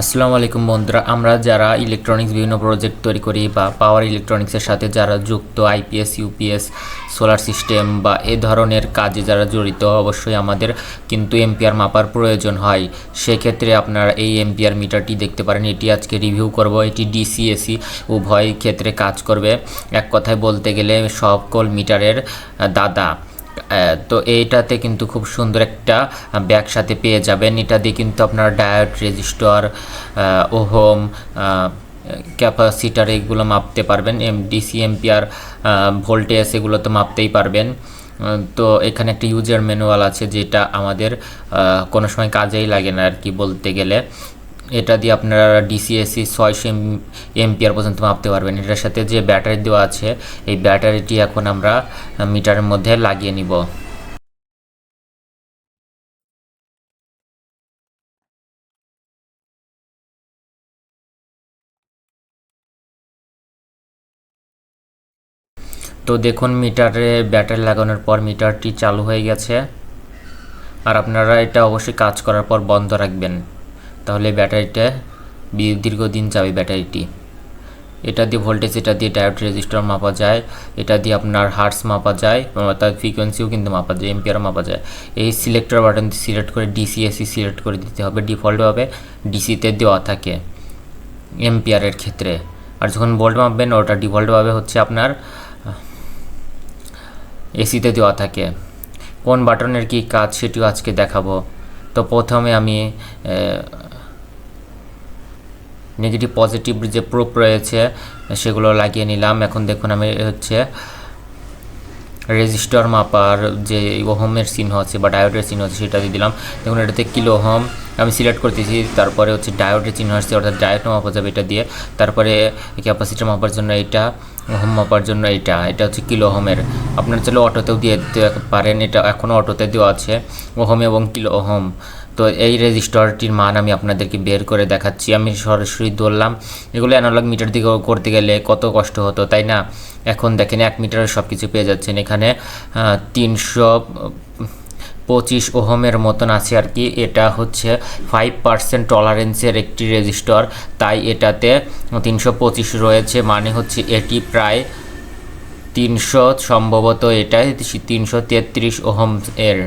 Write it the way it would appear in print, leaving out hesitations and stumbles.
আসসালামু আলাইকুম বন্ধুরা, আমরা যারা ইলেকট্রনিক্স বিভিন্ন প্রজেক্ট তৈরি করি বা পাওয়ার ইলেকট্রনিক্সের সাথে যারা যুক্ত, আইপিএস, ইউপিএস, সোলার সিস্টেম বা এ ধরনের কাজে যারা জড়িত, অবশ্যই আমাদের কিন্তু এম্পিয়ার মাপার প্রয়োজন হয়। সেক্ষেত্রে আপনারা এই এম্পিয়ার মিটারটি দেখতে পারেন। এটি আজকে রিভিউ করব। এটি ডিসি এসি উভয় ক্ষেত্রে কাজ করবে। এক কথায় বলতে গেলে সকল মিটারের দাদা। তো এইটাতে কিন্তু খুব সুন্দর একটা ব্যাগ সাথে পেয়ে যাবেন। এটা দিয়ে কিন্তু আপনার ডায়োড, রেজিস্টর, ওহম, ক্যাপাসিটার এগুলো মাপতে পারবেন। ডিসি এম্পিয়ার, ভোল্টেজ এগুলো তো মাপতেই পারবেন। তো এখানে একটা ইউজার ম্যানুয়াল আছে, যেটা আমাদের কোনো সময় কাজেই লাগে না আর কি বলতে গেলে। এটা দিয়ে আপনারা ডিসিএসি 600 এম্পিয়ার পর্যন্ত মাপতে পারবেন। এটার সাথে যে ব্যাটারি দেওয়া আছে, এই ব্যাটারিটি এখন আমরা মিটারের মধ্যে লাগিয়ে নিব। তো দেখুন, মিটারে ব্যাটারি লাগানোর পর মিটারটি চালু হয়ে গেছে। আর আপনারা এটা অবশ্যই কাজ করার পর বন্ধ রাখবেন, তাহলে ব্যাটারিটা দীর্ঘদিন যাবে ব্যাটারিটি। এটা দিয়ে ভোল্টেজ, এটা দিয়ে ডায়োড, রেজিস্টর মাপা যায়, এটা দিয়ে আপনার হার্টস মাপা যায়, তার ফ্রিকোয়েন্সিও কিন্তু মাপা যায়, এম্পিয়ার মাপা যায়। এই সিলেক্টর বাটন সিলেক্ট করে ডিসিএসি সিলেক্ট করে দিতে হবে। ডিফল্টভাবে ডিসিতে দেওয়া থাকে এম্পিয়ারের ক্ষেত্রে। আর যখন ভোল্ট মাপবেন, ওটা ডিফল্টভাবে হচ্ছে আপনার এসিতে দেওয়া থাকে। কোন বাটনের কি কাজ সেটিও আজকে দেখাবো। তো প্রথমে আমি নেগেটিভ পজিটিভ যে প্রুফ রয়েছে সেগুলো লাগিয়ে নিলাম। এখন দেখুন, আমি হচ্ছে রেজিস্টার মাপার যে ওহমের চিহ্ন আছে বা ডায়োডের চিহ্ন আছে সেটা দিয়ে দিলাম। দেখুন, এটাতে কিলো ওহম আমি সিলেক্ট করতেছি। তারপরে হচ্ছে ডায়োডের চিহ্ন আসছে, অর্থাৎ ডায়োড মাপা যাবে এটা দিয়ে। তারপরে ক্যাপাসিটার মাপার জন্য এইটা, ওহম মাপার জন্য এটা হচ্ছে কিলো ওহমের। আপনারা চাইলে অটোতেও দিয়ে দিতে পারেন, এটা এখনও অটোতে দেওয়া আছে, ওহম এবং কিলো ওহম। তো এই রেজিস্টারটির মান আমি আপনাদেরকে বের করে দেখাচ্ছি। আমি সরাসরি ধরলাম। এগুলো অ্যানালগ মিটার দিয়ে করতে গেলে কত কষ্ট হতো, তাই না? এখন দেখেন 1 মিটারে সব কিছু পেয়ে যাচ্ছেন। এখানে 325 ওহমের মতন আছে আর কি। এটা হচ্ছে 5% টলারেন্সের একটি রেজিস্টর, তাই এটাতে 325 রয়েছে, মানে হচ্ছে এটি প্রায় 300, সম্ভবত এটা 333 ওহম এর।